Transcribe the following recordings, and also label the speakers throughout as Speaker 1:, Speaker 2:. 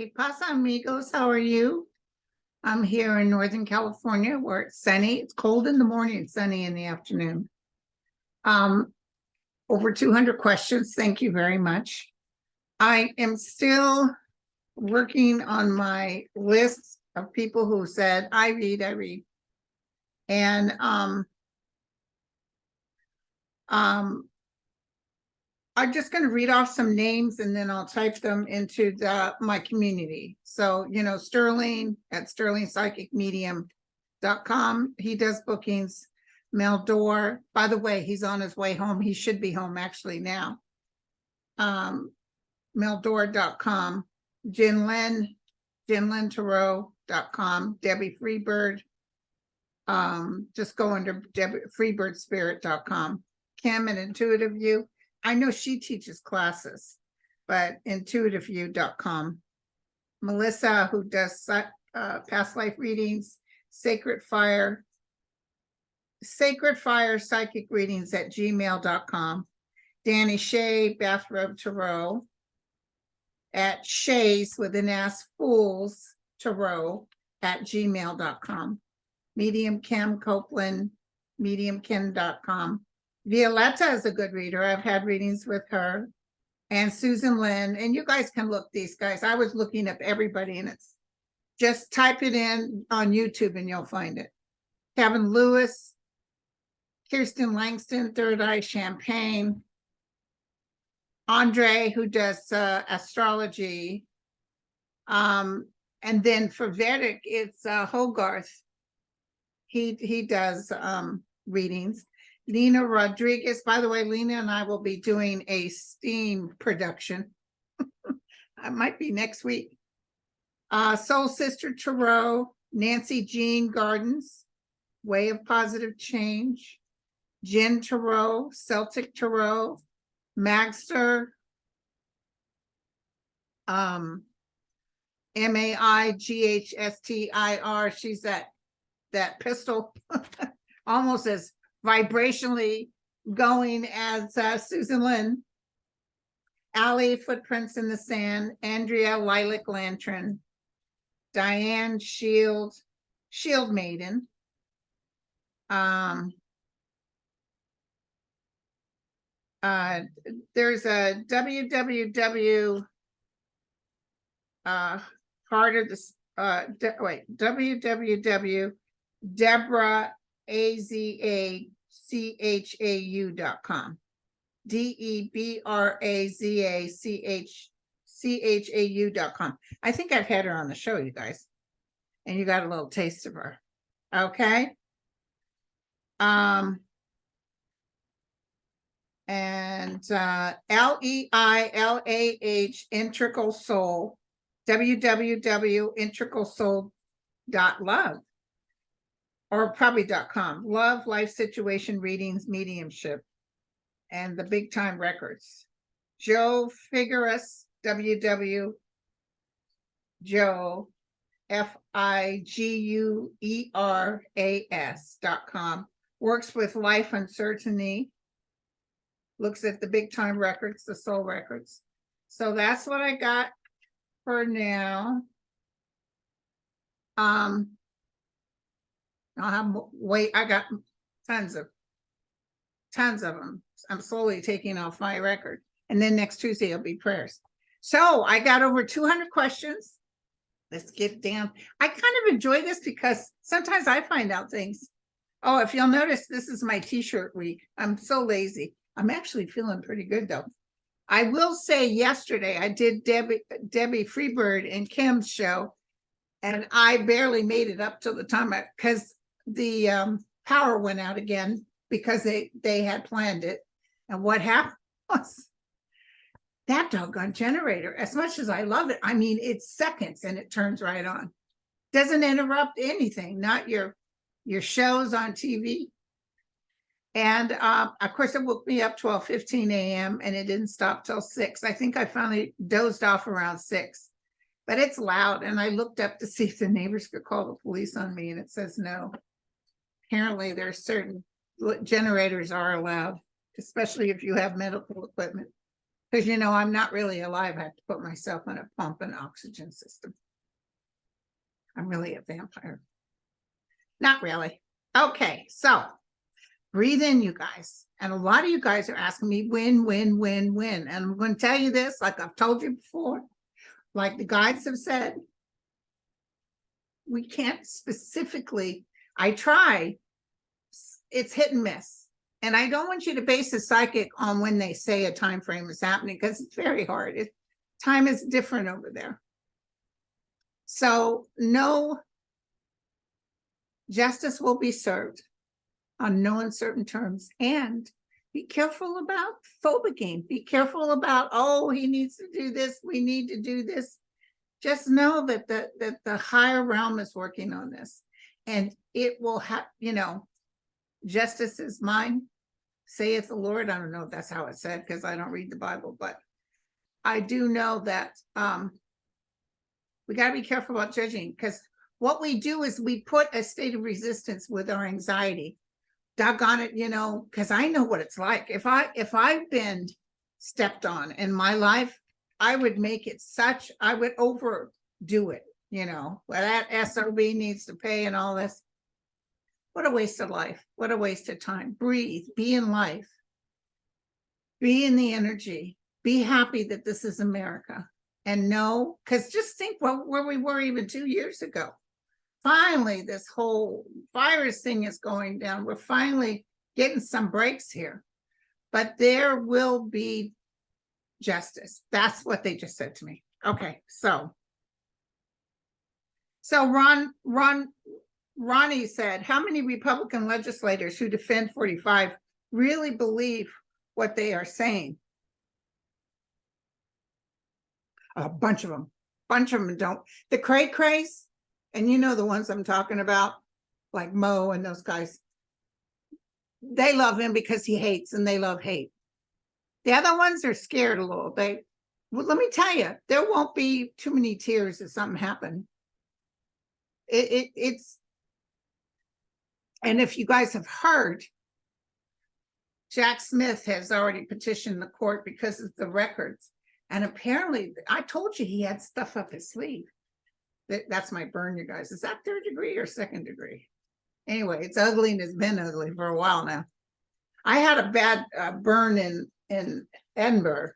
Speaker 1: ¿Qué pasa, amigos? How are you? I'm here in Northern California where it's sunny. It's cold in the morning, sunny in the afternoon. Over 200 questions. Thank you very much. I am still working on my list of people who said, I read. And I'm just going to read off some names and then I'll type them into my community. So, Sterling at sterlingpsychicmedium.com. He does bookings. Meldor, by the way, he's on his way home. He should be home actually now. Meldor.com. Jinlin Tarot.com. Debbie Freebird. Just go under freebirdspirit.com. Kim at Intuitive View. I know she teaches classes, but intuitiveview.com. Melissa, who does past life readings, Sacred Fire psychic readings at gmail.com. Danny Shea, Bathrobe Tarot at Shay's with an S, Fools Tarot at gmail.com. Medium Kim Copeland, mediumkim.com. Violetta is a good reader. I've had readings with her. And Susan Lynn. And you guys can look these guys. I was looking up everybody and it's just type it in on YouTube and you'll find it. Kevin Lewis, Kirsten Langston, Third Eye Champagne. Andre, who does astrology. And then for Vedic, it's Hogarth. He does readings. Lena Rodriguez. By the way, Lena and I will be doing a STEAM production. It might be next week. Soul Sister Tarot. Nancy Jean Gardens. Way of Positive Change. Jen Tarot. Celtic Tarot. Magster. MAIGHSTIR. She's that pistol. Almost as vibrationally going as Susan Lynn. Allie, Footprints in the Sand. Andrea, Lilac Lantern. Diane, Shield Maiden. There's a www www Deborah AZACHAU.com. DEBRAZACHAU.com. I think I've had her on the show, you guys, and you got a little taste of her. Okay. And LEILAH Integral Soul, www.integralsoul.love. Or probably .com. Love, life situation, readings, mediumship, and the Big Time Records. Joe Figueras, www.joe, FIGUERAS.com. Works with life uncertainty. Looks at the Big Time Records, the soul records. So that's what I got for now. I got tons of them. I'm slowly taking off my record. And then next Tuesday it'll be prayers. So I got over 200 questions. Let's get down. I kind of enjoy this because sometimes I find out things. Oh, if you'll notice, this is my t-shirt week. I'm so lazy. I'm actually feeling pretty good though. I will say yesterday I did Debbie Freebird and Kim's show, and I barely made it up till the time because the power went out again because they had planned it. And what happened was that doggone generator, as much as I love it, I mean, it's seconds and it turns right on. Doesn't interrupt anything, not your shows on TV. And of course, it woke me up 12:15 a.m. and it didn't stop till 6. I think I finally dozed off around 6. But it's loud. And I looked up to see if the neighbors could call the police on me, and it says no. Apparently, there's certain generators are allowed, especially if you have medical equipment. Because, you know, I'm not really alive. I have to put myself on a pump and oxygen system. I'm really a vampire. Not really. Okay, so breathe in, you guys. And a lot of you guys are asking me when. And I'm going to tell you this, like I've told you before, like the guides have said, we can't specifically, I try, it's hit and miss. And I don't want you to base a psychic on when they say a time frame is happening, because it's very hard. Time is different over there. So no, justice will be served on no uncertain terms. And be careful about phobicking. Be careful about, oh, he needs to do this. We need to do this. Just know that the higher realm is working on this. And it will have, you know, justice is mine, saith the Lord. I don't know if that's how it said, because I don't read the Bible, but I do know that we got to be careful about judging, because what we do is we put a state of resistance with our anxiety. Doggone it, you know, because I know what it's like. If I've been stepped on in my life, I would make it such, I would overdo it, you know, well, that SOB needs to pay and all this. What a waste of life. What a waste of time. Breathe, be in life, be in the energy, be happy that this is America. And know, because just think where we were even 2 years ago. Finally, this whole virus thing is going down. We're finally getting some breaks here, but there will be justice. That's what they just said to me. Okay, so Ronnie said, how many Republican legislators who defend 45 really believe what they are saying? A bunch of them don't. The cray-crays, and you know the ones I'm talking about, like Mo and those guys, they love him because he hates, and they love hate. The other ones are scared a little. Well, let me tell you, there won't be too many tears if something happened. It's, and if you guys have heard, Jack Smith has already petitioned the court because of the records. And apparently, I told you he had stuff up his sleeve. That's my burn, you guys. Is that 3rd degree or 2nd degree? Anyway, it's ugly and it's been ugly for a while now. I had a bad burn in Edinburgh,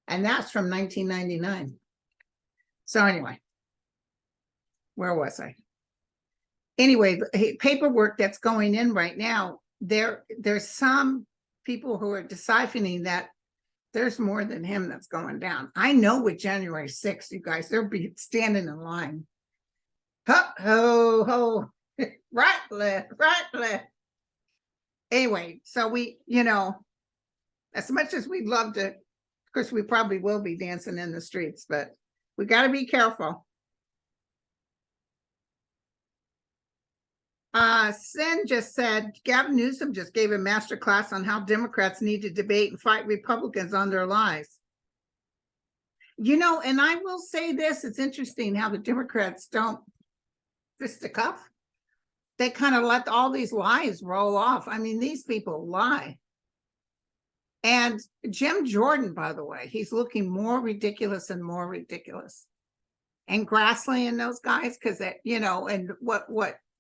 Speaker 1: and that's from 1999. So anyway, where was I? Anyway, the paperwork that's going in right now, there's some people who are deciphering that there's more than him that's going down. I know with January 6th, you guys, they'll be standing in line. Ho, ho, right, left. Anyway, so we, you know, as much as we'd love to, of course, we probably will be dancing in the streets, but we got to be careful. Sin just said, Gavin Newsom just gave a master class on how Democrats need to debate and fight Republicans on their lies. You know, and I will say this, it's interesting how the Democrats don't fisticuff. They kind of let all these lies roll off. I mean, these people lie. And Jim Jordan, by the way, he's looking more ridiculous and more ridiculous. And Grassley and those guys, because that, you know, and what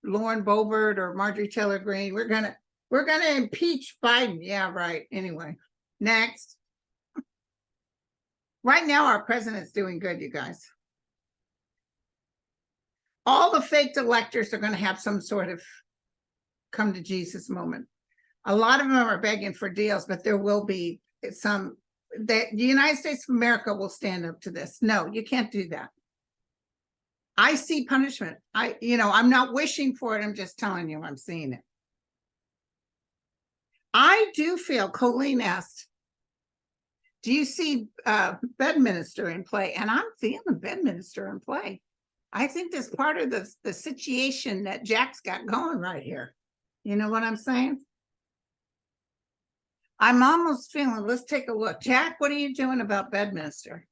Speaker 1: Lauren Boebert or Marjorie Taylor Greene, we're gonna impeach Biden. Yeah, right. Anyway, next. Right now, our president's doing good, you guys. All the fake electors are going to have some sort of come to Jesus moment. A lot of them are begging for deals, but there will be some. The United States of America will stand up to this. No, you can't do that. I see punishment. I'm not wishing for it. I'm just telling you, I'm seeing it. I do feel, Colleen asked, do you see Bedminster in play? And I'm feeling Bedminster in play. I think that's part of the situation that Jack's got going right here. You know what I'm saying? I'm almost feeling, let's take a look. Jack, what are you doing about Bedminster?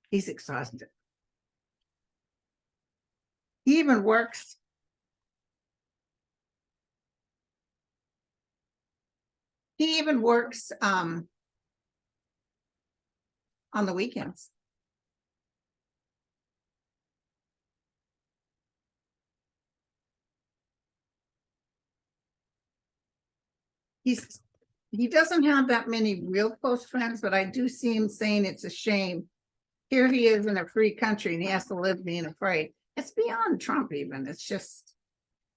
Speaker 1: He's exhausted. He even works. He even works on the weekends. He doesn't have that many real close friends, but I do see him saying it's a shame. Here he is in a free country and he has to live being afraid. It's beyond Trump even. It's just,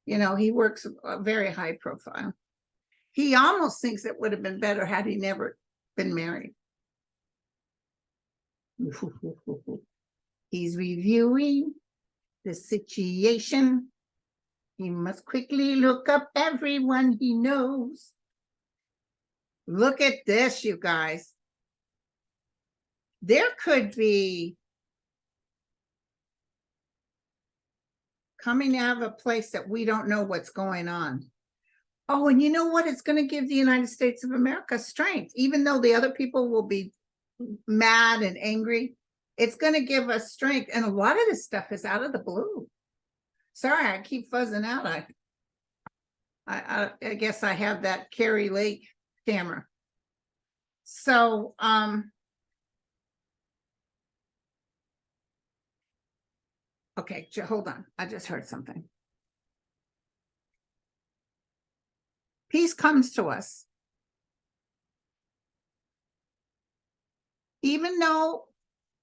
Speaker 1: he works a very high profile. He almost thinks it would have been better had he never been married. He's reviewing the situation. He must quickly look up everyone he knows. Look at this, you guys. There could be coming out of a place that we don't know what's going on. Oh, and you know what? It's going to give the United States of America strength, even though the other people will be mad and angry. It's going to give us strength. And a lot of this stuff is out of the blue. Sorry, I keep fuzzing out. I guess I have that Carrie Lake camera. So, okay, hold on. I just heard something. Peace comes to us. Even though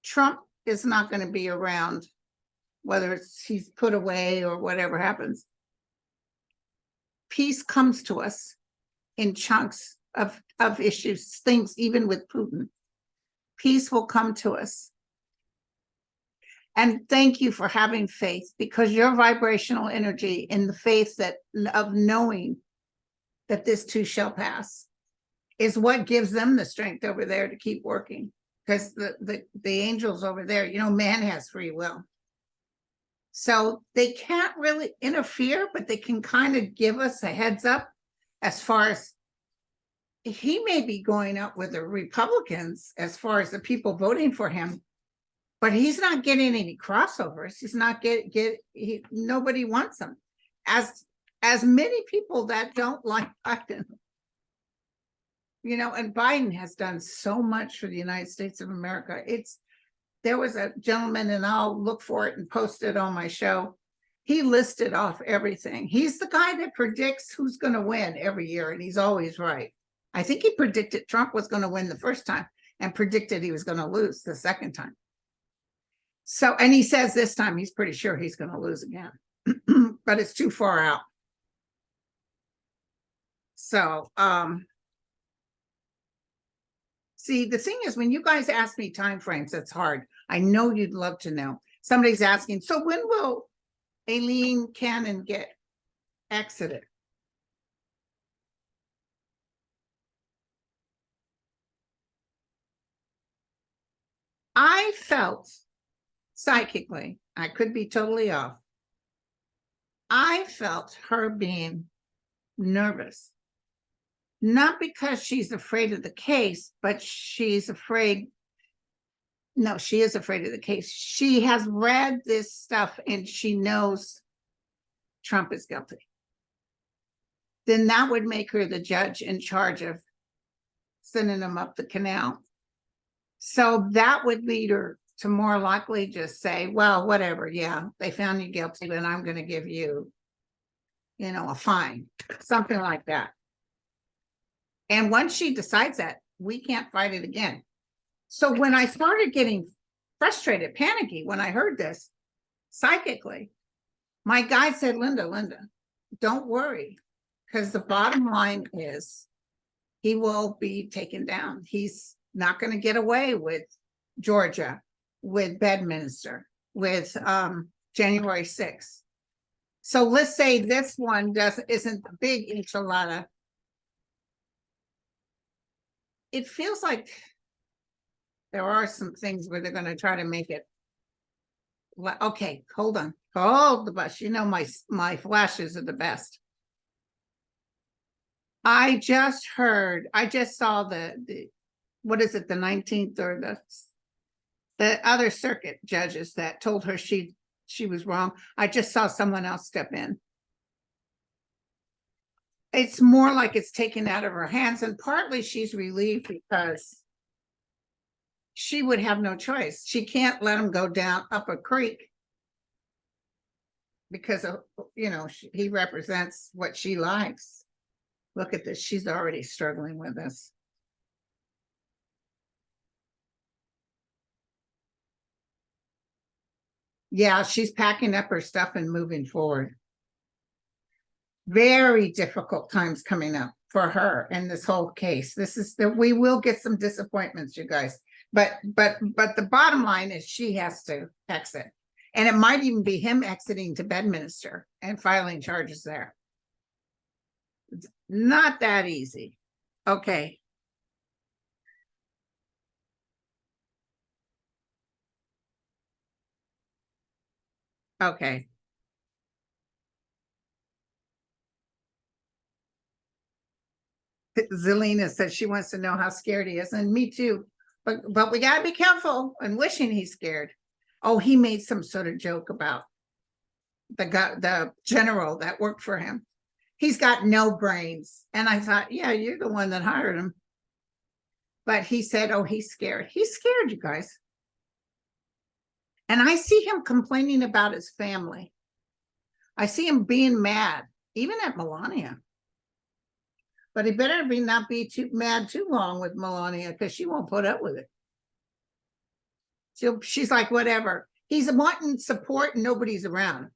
Speaker 1: Trump is not going to be around, whether he's put away or whatever happens, peace comes to us in chunks of issues, things, even with Putin. Peace will come to us. And thank you for having faith, because your vibrational energy in the faith of knowing that this too shall pass is what gives them the strength over there to keep working. Because the angels over there, man has free will. So they can't really interfere, but they can kind of give us a heads up as far as he may be going up with the Republicans as far as the people voting for him, but he's not getting any crossovers. He's not nobody wants him. As many people that don't like Biden, and Biden has done so much for the United States of America. There was a gentleman, and I'll look for it and post it on my show. He listed off everything. He's the guy that predicts who's going to win every year, and he's always right. I think he predicted Trump was going to win the first time and predicted he was going to lose the second time. So, and he says this time he's pretty sure he's going to lose again, but it's too far out. So, see, the thing is, when you guys ask me time frames, it's hard. I know you'd love to know. Somebody's asking, so when will Aileen Cannon get exited? I felt psychically, I could be totally off, I felt her being nervous. Not because she's afraid of the case, but she's afraid. No, she is afraid of the case. She has read this stuff and she knows Trump is guilty. Then that would make her the judge in charge of sending him up the canal. So that would lead her to more likely just say, well, whatever. Yeah, they found you guilty, then I'm going to give you, a fine, something like that. And once she decides that, we can't fight it again. So when I started getting frustrated, panicky, when I heard this psychically, my guide said, Linda, don't worry, because the bottom line is he will be taken down. He's not going to get away with Georgia, with Bedminster, with January 6th. So let's say this one isn't the big enchilada. It feels like there are some things where they're going to try to make it. Okay, hold on. Hold the bus. My flashes are the best. I just saw the what is it, the 19th or the other circuit judges that told her she was wrong. I just saw someone else step in. It's more like it's taken out of her hands, and partly she's relieved because she would have no choice. She can't let him go down up a creek because of, he represents what she likes. Look at this. She's already struggling with this. Yeah, she's packing up her stuff and moving forward. Very difficult times coming up for her in this whole case. This is that we will get some disappointments, you guys. But the bottom line is she has to exit. And it might even be him exiting to Bedminster and filing charges there. It's not that easy. Okay. Okay. Zelina says she wants to know how scared he is, and me too. But we gotta be careful and wishing he's scared. Oh, he made some sort of joke about the general that worked for him. He's got no brains. And I thought, yeah, you're the one that hired him. But he said, oh, he's scared. He's scared, you guys. And I see him complaining about his family. I see him being mad, even at Melania. But he better not be too mad too long with Melania, because she won't put up with it. She's like, whatever. He's wanting support and nobody's around.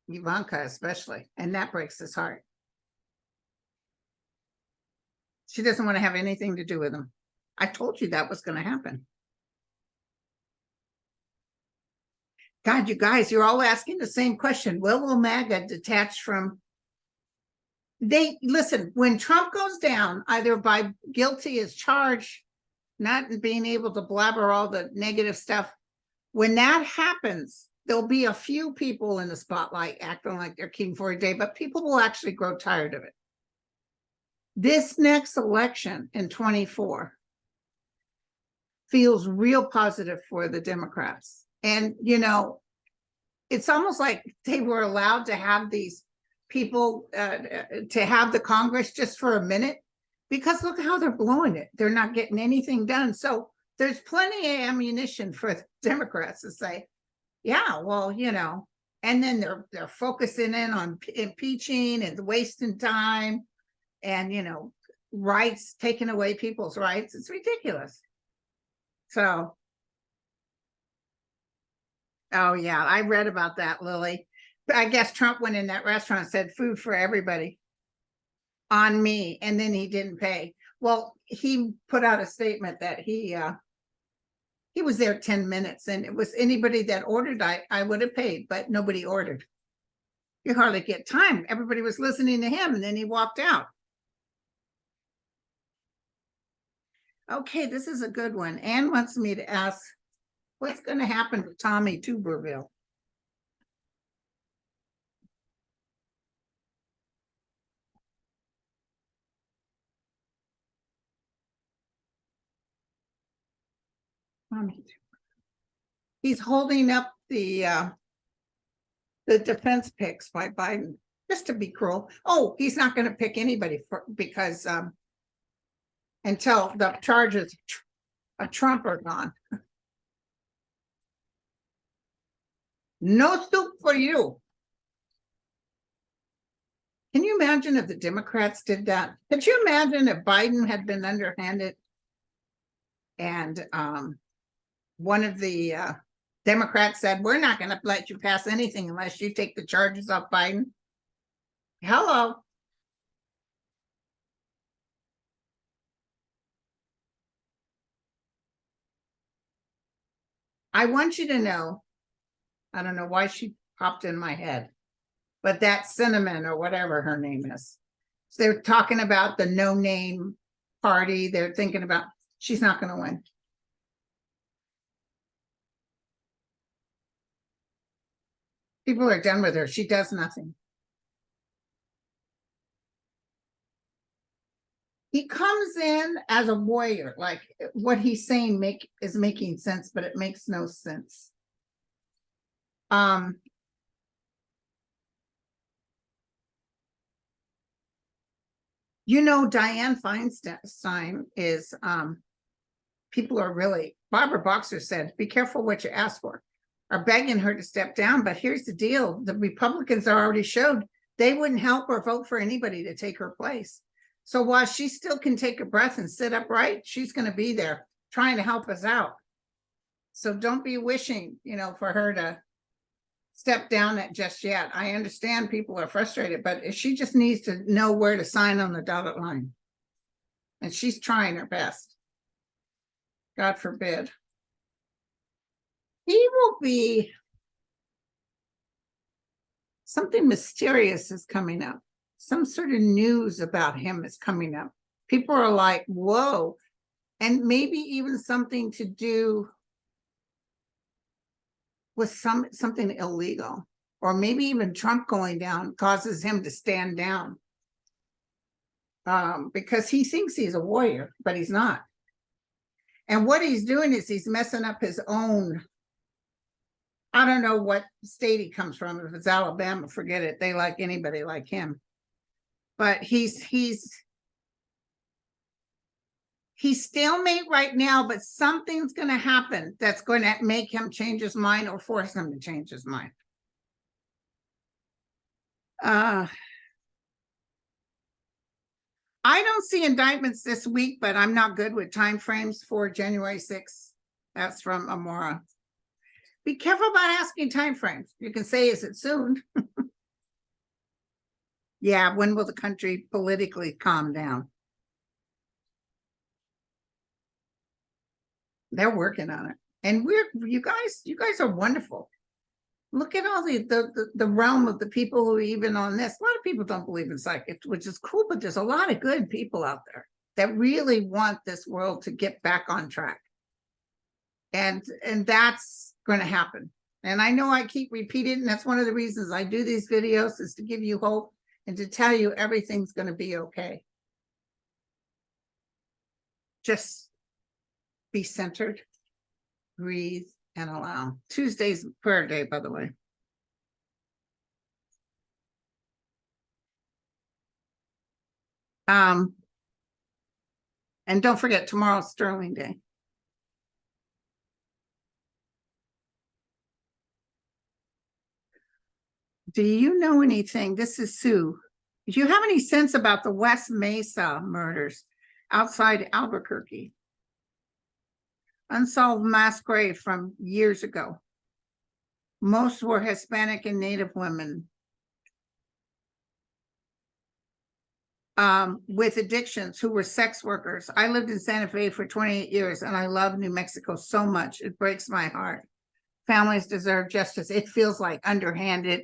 Speaker 1: Ivanka especially. And that breaks his heart. She doesn't want to have anything to do with him. I told you that was going to happen. God, you guys, you're all asking the same question. Will MAGA detach from... Listen, when Trump goes down, either by guilty as charged, not being able to blabber all the negative stuff, when that happens, there'll be a few people in the spotlight acting like they're king for a day, but people will actually grow tired of it. This next election in 24 feels real positive for the Democrats. And, it's almost like they were allowed to have these people to have the Congress just for a minute, because look how they're blowing it. They're not getting anything done. So there's plenty of ammunition for the Democrats to say, yeah, well, and then they're focusing in on impeaching and wasting time and, rights, taking away people's rights. It's ridiculous. So, oh yeah, I read about that, Lily. I guess Trump went in that restaurant and said food for everybody on me, and then he didn't pay. Well, he put out a statement that he was there 10 minutes, and it was anybody that ordered, I would have paid, but nobody ordered. You hardly get time. Everybody was listening to him, and then he walked out. Okay, this is a good one. Anne wants me to ask, what's going to happen to Tommy Tuberville? He's holding up the defense picks by Biden, just to be cruel. Oh, he's not going to pick anybody because until the charges of Trump are gone. No soup for you. Can you imagine if the Democrats did that? Could you imagine if Biden had been underhanded and one of the Democrats said, we're not going to let you pass anything unless you take the charges off Biden? Hello. I want you to know, I don't know why she popped in my head, but that Cinnamon or whatever her name is. So they're talking about the no name party. They're thinking about, she's not going to win. People are done with her. She does nothing. He comes in as a warrior, like what he's saying is making sense, but it makes no sense. Dianne Feinstein is people are really Barbara Boxer said, be careful what you ask for, are begging her to step down. But here's the deal. The Republicans already showed they wouldn't help or vote for anybody to take her place. So while she still can take a breath and sit upright, she's going to be there trying to help us out. So don't be wishing, you know, for her to step down just yet. I understand people are frustrated, but she just needs to know where to sign on the dotted line. And she's trying her best. God forbid. He will be, something mysterious is coming up. Some sort of news about him is coming up. People are like, whoa. And maybe even something to do with something illegal, or maybe even Trump going down causes him to stand down, because he thinks he's a warrior, but he's not. And what he's doing is he's messing up his own. I don't know what state he comes from. If it's Alabama, forget it. They like anybody like him. But he's stalemate right now, but something's going to happen that's going to make him change his mind or force him to change his mind. I don't see indictments this week, but I'm not good with time frames for January 6th. That's from Amora. Be careful about asking time frames. You can say, is it soon? Yeah, when will the country politically calm down? They're working on it. And you guys are wonderful. Look at all the realm of the people who are even on this. A lot of people don't believe in psychics, which is cool, but there's a lot of good people out there that really want this world to get back on track. And that's going to happen. And I know I keep repeating, and that's one of the reasons I do these videos, is to give you hope and to tell you everything's going to be okay. Just be centered, breathe, and allow. Tuesday's prayer day, by the way. And don't forget, tomorrow's Sterling Day. Do you know anything? This is Sue. Do you have any sense about the West Mesa murders outside Albuquerque? Unsolved mass grave from years ago. Most were Hispanic and Native women with addictions who were sex workers. I lived in Santa Fe for 28 years and I love New Mexico so much. It breaks my heart. Families deserve justice. It feels like underhanded,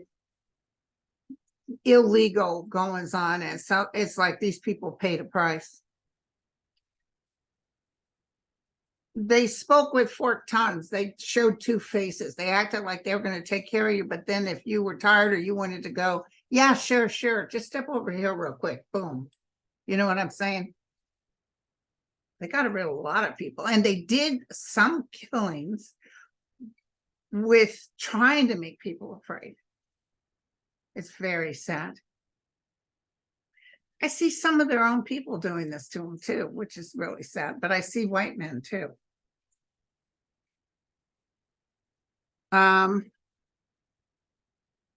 Speaker 1: illegal goings on. And so it's like these people paid a price. They spoke with forked tongues. They showed two faces. They acted like they were going to take care of you. But then if you were tired or you wanted to go, yeah, sure. Just step over here real quick. Boom. You know what I'm saying? They got rid of a lot of people. And they did some killings with trying to make people afraid. It's very sad. I see some of their own people doing this to them too, which is really sad. But I see white men too.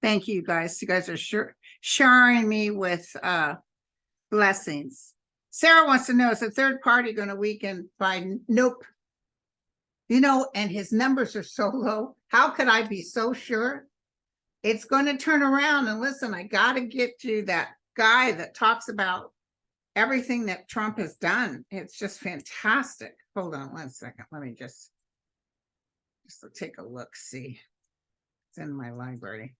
Speaker 1: Thank you guys. You guys are showering me with blessings. Sarah wants to know, is the third party going to weaken Biden? Nope. You know, and his numbers are so low. How could I be so sure? It's going to turn around. And listen, I got to get to that guy that talks about everything that Trump has done. It's just fantastic. Hold on one second. Let me just take a look. See, it's in my library.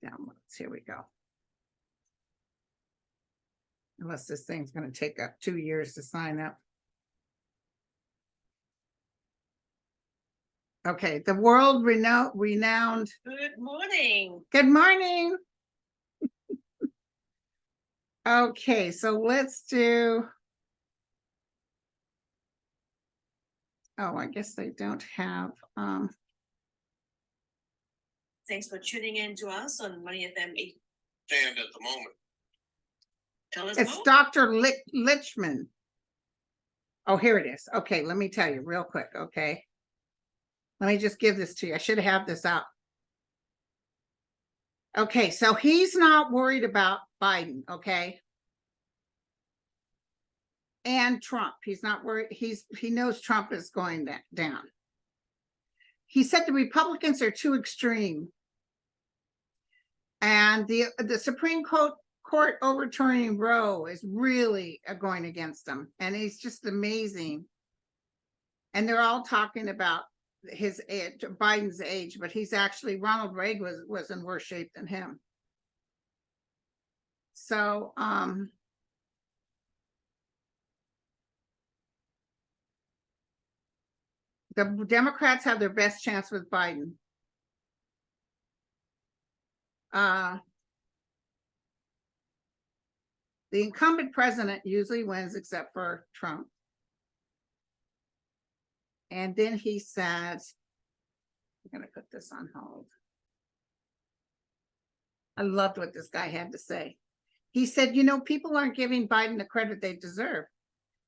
Speaker 1: Downloads. Here we go. Unless this thing's going to take up 2 years to sign up. Okay, the world renowned.
Speaker 2: Good morning.
Speaker 1: Good morning. Okay, so let's do. Oh, I guess they don't have.
Speaker 2: Thanks for tuning in to us on Money FM 8.
Speaker 3: And at the moment.
Speaker 2: Tell us
Speaker 1: It's
Speaker 2: more.
Speaker 1: Dr. Lichman. Oh, here it is. Okay, let me tell you real quick, okay? Let me just give this to you. I should have this out. Okay, so he's not worried about Biden, okay? And Trump. He's not worried. He knows Trump is going down. He said the Republicans are too extreme. And the Supreme Court overturning Roe is really going against them. And he's just amazing. And they're all talking about his age, Biden's age, but he's actually, Ronald Reagan was in worse shape than him. So, the Democrats have their best chance with Biden. The incumbent president usually wins except for Trump. And then he said, I'm going to put this on hold. I loved what this guy had to say. He said, you know, people aren't giving Biden the credit they deserve.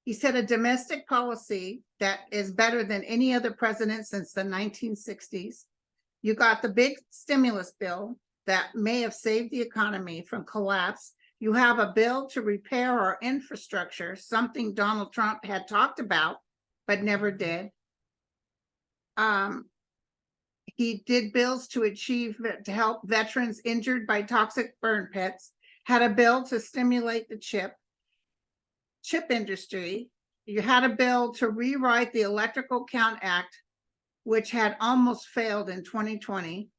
Speaker 1: He said a domestic policy that is better than any other president since the 1960s. You got the big stimulus bill that may have saved the economy from collapse. You have a bill to repair our infrastructure, something Donald Trump had talked about, but never did. He did bills to help veterans injured by toxic burn pits, had a bill to stimulate the chip industry. You had a bill to rewrite the Electrical Count Act, which had almost failed in 2020.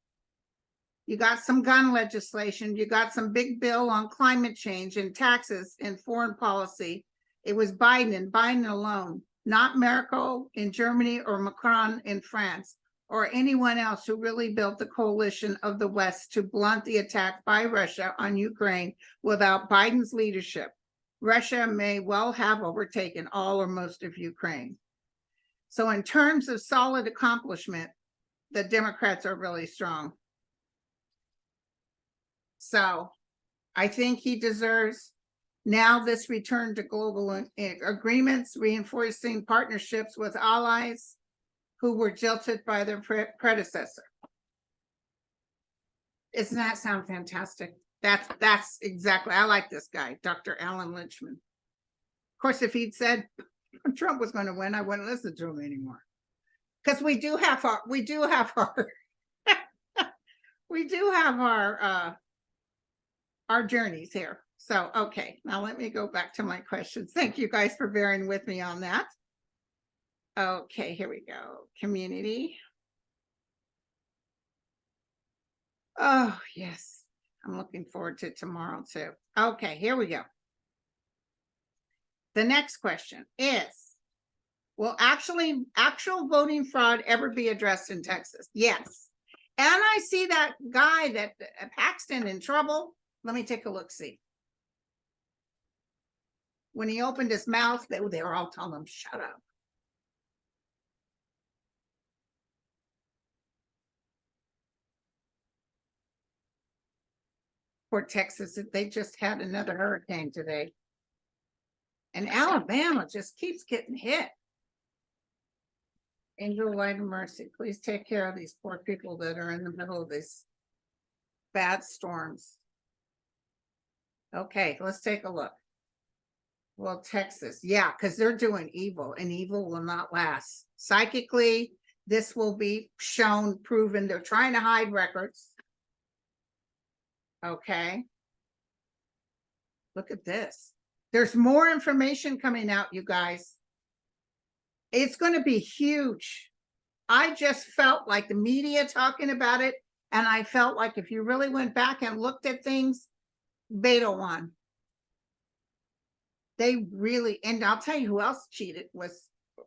Speaker 1: You got some gun legislation. You got some big bill on climate change and taxes and foreign policy. It was Biden and Biden alone, not Merkel in Germany or Macron in France or anyone else who really built the coalition of the West to blunt the attack by Russia on Ukraine. Without Biden's leadership, Russia may well have overtaken all or most of Ukraine. So in terms of solid accomplishment, the Democrats are really strong. So I think he deserves now this return to global agreements, reinforcing partnerships with allies who were jilted by their predecessor. Doesn't that sound fantastic? That's exactly, I like this guy, Dr. Alan Lynchman. Of course, if he'd said Trump was going to win, I wouldn't listen to him anymore. Because we do have our we do have our journeys here. So, okay, now let me go back to my questions. Thank you guys for bearing with me on that. Okay, here we go. Community. Oh, yes. I'm looking forward to tomorrow too. Okay, here we go. The next question is, will actual voting fraud ever be addressed in Texas? Yes. And I see that guy that Paxton in trouble. Let me take a look, see. When he opened his mouth, they were all telling him, shut up. For Texas, they just had another hurricane today. And Alabama just keeps getting hit. Angel, light and mercy, please take care of these poor people that are in the middle of these bad storms. Okay, let's take a look. Well, Texas, yeah, because they're doing evil, and evil will not last. Psychically, this will be shown, proven. They're trying to hide records. Okay. Look at this. There's more information coming out, you guys. It's going to be huge. I just felt like the media talking about it, and I felt like if you really went back and looked at things, Beto won. They really, and I'll tell you who else cheated was,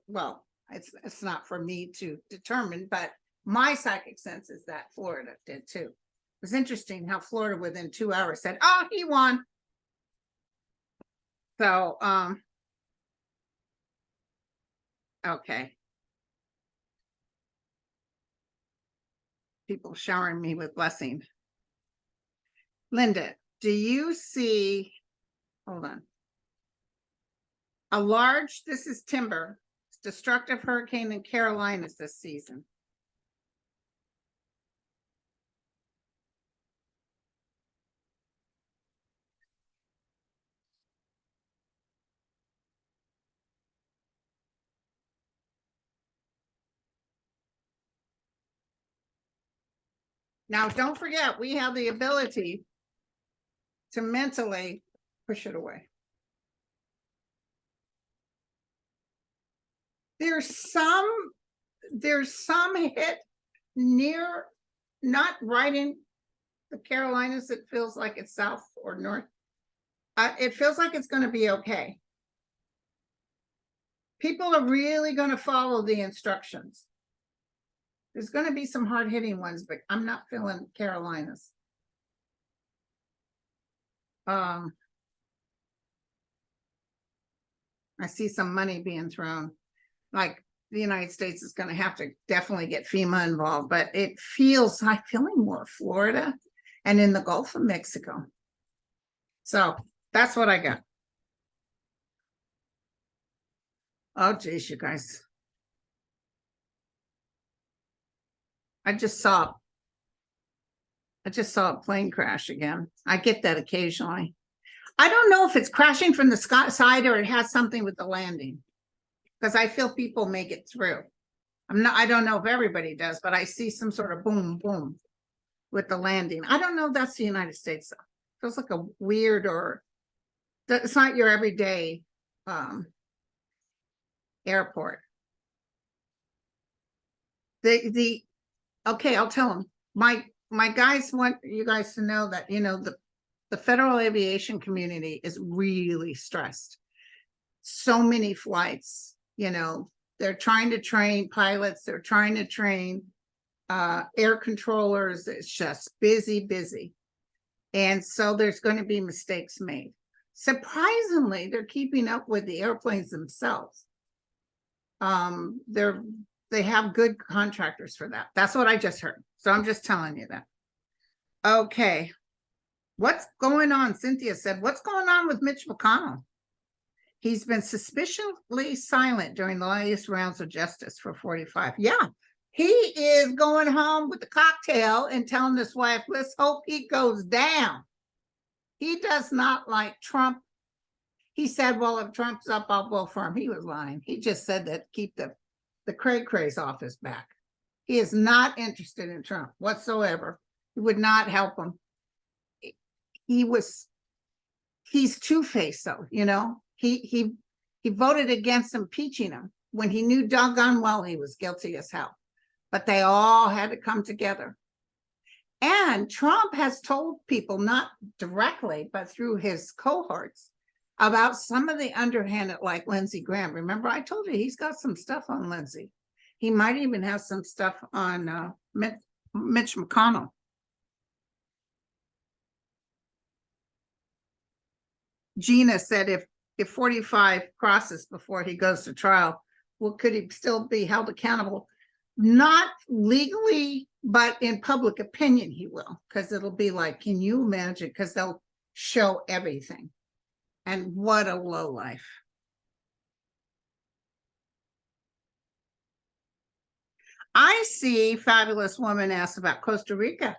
Speaker 1: well, it's not for me to determine, but my psychic sense is that Florida did too. It was interesting how Florida within 2 hours said, oh, he won. So, okay. People showering me with blessing. Linda, do you see, hold on. A large, this is timber, destructive hurricane in Carolinas this season. Now, don't forget, we have the ability to mentally push it away. There's some hit near, not right in the Carolinas. It feels like it's south or north. It feels like it's going to be okay. People are really going to follow the instructions. There's going to be some hard hitting ones, but I'm not feeling Carolinas. I see some money being thrown. Like the United States is going to have to definitely get FEMA involved, but it feels, I'm feeling more Florida and in the Gulf of Mexico. So that's what I got. Oh, geez, you guys. I just saw a plane crash again. I get that occasionally. I don't know if it's crashing from the side or it has something with the landing, because I feel people make it through. I don't know if everybody does, but I see some sort of boom, boom with the landing. I don't know if that's the United States though. Feels like a weird, or it's not your everyday airport. Okay, I'll tell them. My guys want you guys to know that, you know, the federal aviation community is really stressed. So many flights, you know, they're trying to train pilots, they're trying to train air controllers. It's just busy. And so there's going to be mistakes made. Surprisingly, they're keeping up with the airplanes themselves. They have good contractors for that. That's what I just heard. So I'm just telling you that. Okay. What's going on? Cynthia said, what's going on with Mitch McConnell? He's been suspiciously silent during the latest rounds of justice for 45. Yeah, he is going home with the cocktail and telling his wife, let's hope he goes down. He does not like Trump. He said, well, if Trump's up, I'll vote for him. He was lying. He just said that keep the cray-crays off his back. He is not interested in Trump whatsoever. He would not help him. He's two-faced though, you know. He voted against impeaching him when he knew doggone well he was guilty as hell. But they all had to come together. And Trump has told people, not directly, but through his cohorts, about some of the underhanded, like Lindsey Graham. Remember, I told you he's got some stuff on Lindsey. He might even have some stuff on Mitch McConnell. Gina said if 45 crosses before he goes to trial, well, could he still be held accountable? Not legally, but in public opinion, he will, because it'll be like, can you imagine? Because they'll show everything. And what a low life. I see Fabulous Woman asked about Costa Rica.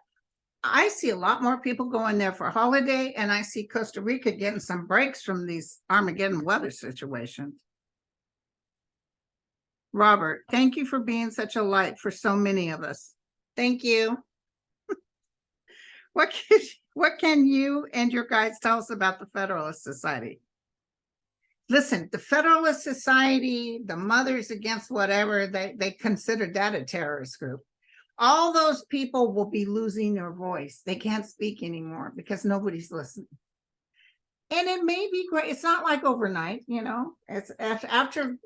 Speaker 1: I see a lot more people going there for a holiday, and I see Costa Rica getting some breaks from these Armageddon weather situations. Robert, thank you for being such a light for so many of us. Thank you. What can you and your guides tell us about the Federalist Society? Listen, the Federalist Society, the Mothers Against Whatever, they consider that a terrorist group. All those people will be losing their voice. They can't speak anymore because nobody's listening. And it may be great. It's not like overnight, you know. It's after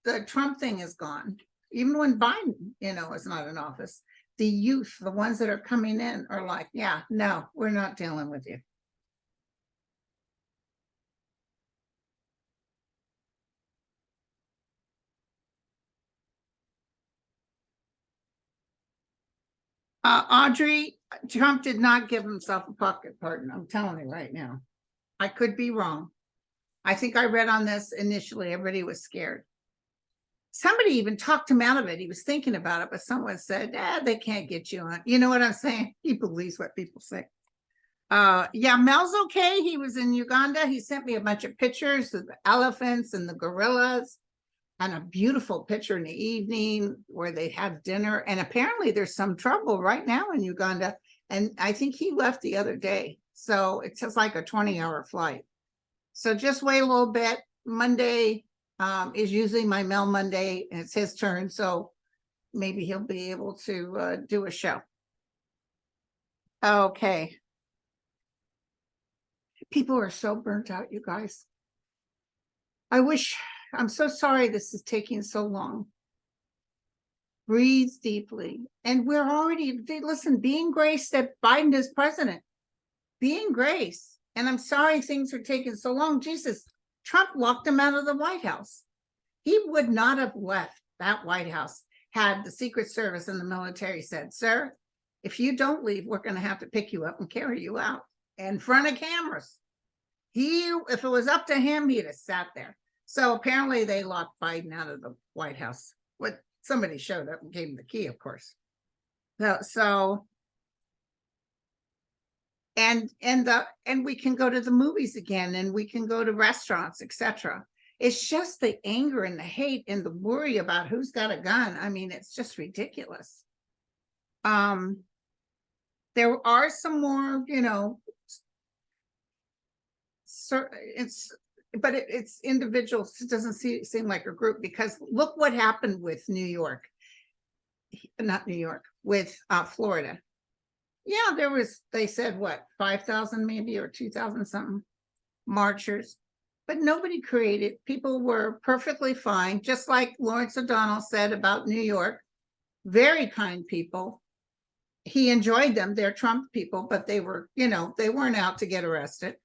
Speaker 1: the Trump thing is gone, even when Biden, you know, is not in office, the youth, the ones that are coming in, are like, yeah, no, we're not dealing with you. Audrey, Trump did not give himself a pocket pardon. I'm telling you right now. I could be wrong. I think I read on this initially, everybody was scared. Somebody even talked him out of it. He was thinking about it, but someone said, they can't get you on. You know what I'm saying? He believes what people say. Yeah, Mel's okay. He was in Uganda. He sent me a bunch of pictures of the elephants and the gorillas, and a beautiful picture in the evening where they have dinner. And apparently there's some trouble right now in Uganda. And I think he left the other day. So it's just like a 20-hour flight. So just wait a little bit. Monday is usually my Mel Monday, and it's his turn. So maybe he'll be able to do a show. Okay. People are so burnt out, you guys. I'm so sorry this is taking so long. Breathe deeply. And we're already, listen, being graced that Biden is president. Being graced. And I'm sorry things are taking so long. Jesus, Trump locked him out of the White House. He would not have left that White House had the Secret Service and the military said, sir, if you don't leave, we're going to have to pick you up and carry you out in front of cameras. If it was up to him, he'd have sat there. So apparently they locked Biden out of the White House. What somebody showed up and gave him the key, of course. And we can go to the movies again, and we can go to restaurants, etc. It's just the anger and the hate and the worry about who's got a gun. I mean, it's just ridiculous. There are some more, it's individuals. It doesn't seem like a group, because look what happened with with Florida. Yeah, they said what, 5,000 maybe, or 2,000 something marchers, but nobody created. People were perfectly fine, just like Lawrence O'Donnell said about New York. Very kind people. He enjoyed them. They're Trump people, but they were, they weren't out to get arrested.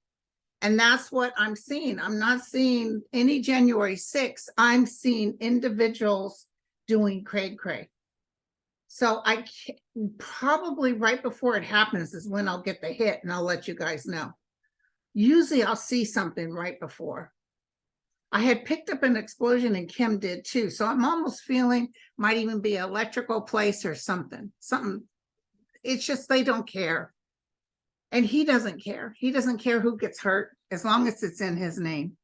Speaker 1: And that's what I'm seeing. I'm not seeing any January 6th. I'm seeing individuals doing cray. So I probably right before it happens is when I'll get the hit, and I'll let you guys know. Usually I'll see something right before. I had picked up an explosion, and Kim did too. So I'm almost feeling might even be an electrical place or something. It's just they don't care. And he doesn't care. He doesn't care who gets hurt as long as it's in his name.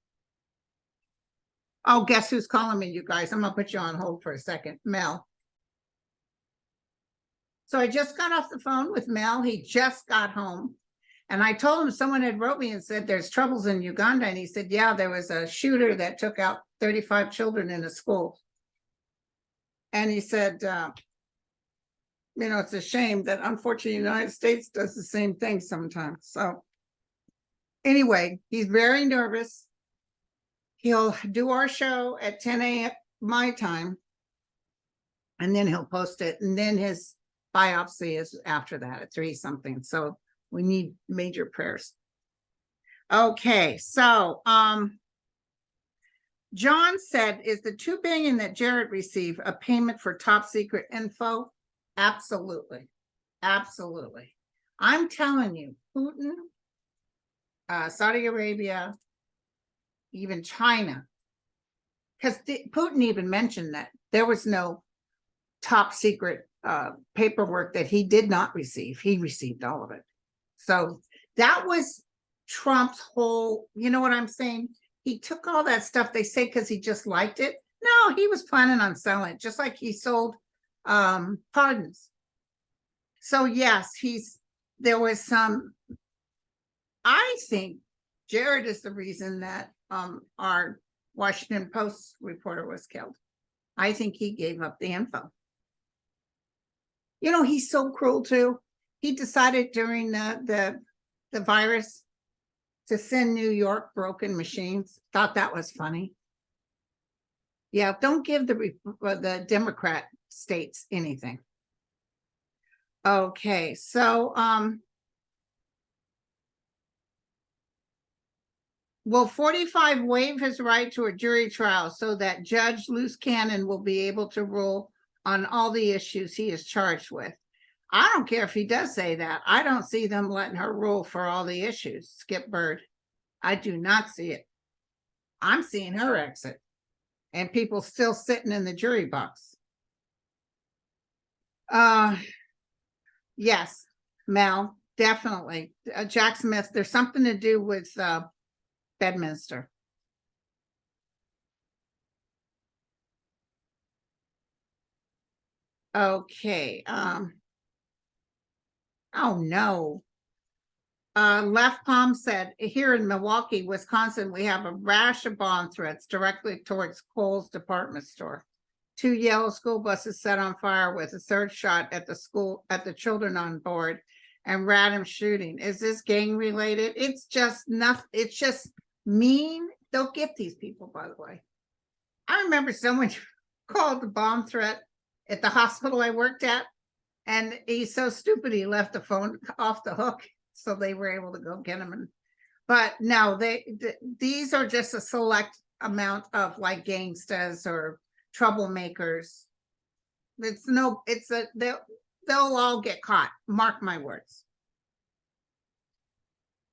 Speaker 1: Oh, guess who's calling me, you guys? I'm going to put you on hold for a second. Mel. So I just got off the phone with Mel. He just got home. And I told him someone had wrote me and said there's troubles in Uganda. And he said, yeah, there was a shooter that took out 35 children in a school. And he said, it's a shame that unfortunately the United States does the same thing sometimes. So anyway, he's very nervous. He'll do our show at 10 a.m. my time, and then he'll post it. And then his biopsy is after that at 3 something. So we need major prayers. Okay, so John said, is the $2 billion that Jared received a payment for top secret info? Absolutely. Absolutely. I'm telling you, Putin, Saudi Arabia, even China, because Putin even mentioned that there was no top secret paperwork that he did not receive. He received all of it. So that was Trump's whole, you know what I'm saying? He took all that stuff, they say, because he just liked it. No, he was planning on selling it, just like he sold pardons. So yes, there was some, I think Jared is the reason that our Washington Post reporter was killed. I think he gave up the info. He's so cruel too. He decided during the virus to send New York broken machines. Thought that was funny. Yeah, don't give the Democrat states anything. Okay, so will 45 waive his right to a jury trial so that Judge Luce Cannon will be able to rule on all the issues he is charged with? I don't care if he does say that. I don't see them letting her rule for all the issues, Skip Bird. I do not see it. I'm seeing her exit. And people still sitting in the jury box. Yes, Mel, definitely. Jack Smith, there's something to do with Bedminster. Okay, oh no. Left Palm said, here in Milwaukee, Wisconsin, we have a rash of bomb threats directly towards Kohl's department store. 2 yellow school buses set on fire with a third shot at the school, at the children on board, and random shooting. Is this gang related? It's just nothing. It's just mean. They'll get these people, by the way. I remember someone called the bomb threat at the hospital I worked at, and he's so stupid he left the phone off the hook, so they were able to go get him. But no, these are just a select amount of like gangsters or troublemakers. They'll all get caught. Mark my words.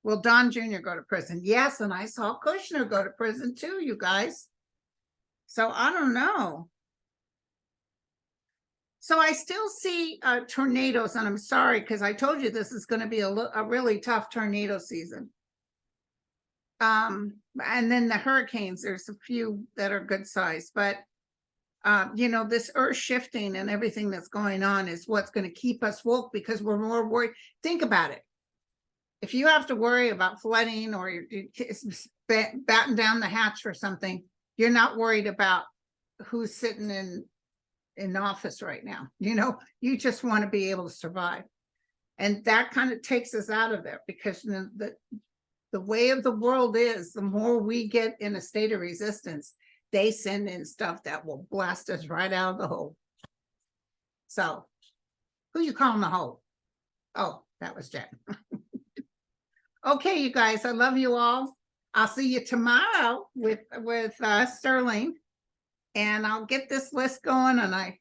Speaker 1: Will Don Jr. go to prison? Yes, and I saw Kushner go to prison too, you guys. So I don't know. So I still see tornadoes, and I'm sorry because I told you this is going to be a really tough tornado season. And then the hurricanes, there's a few that are good size, but you know, this earth shifting and everything that's going on is what's going to keep us woke, because we're more worried. Think about it. If you have to worry about flooding or you're batten down the hatch for something, you're not worried about who's sitting in office right now. You know, you just want to be able to survive. And that kind of takes us out of there, because the way of the world is, the more we get in a state of resistance, they send in stuff that will blast us right out of the hole. So who you calling the hole? Oh, that was Jen. Okay, you guys, I love you all. I'll see you tomorrow with Sterling, and I'll get this list going. And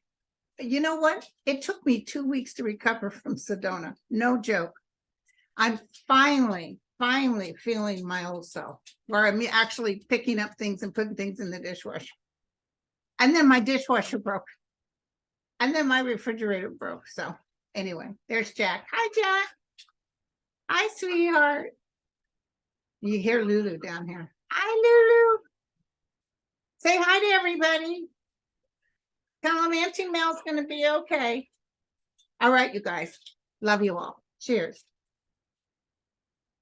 Speaker 1: you know what? It took me 2 weeks to recover from Sedona. No joke. I'm finally feeling my old self, where I'm actually picking up things and putting things in the dishwasher. And then my dishwasher broke. And then my refrigerator broke. So anyway, there's Jack. Hi, Jack. Hi, sweetheart. You hear Lulu down here. Hi, Lulu. Say hi to everybody. Tell them Auntie Mel's going to be okay. All right, you guys. Love you all. Cheers.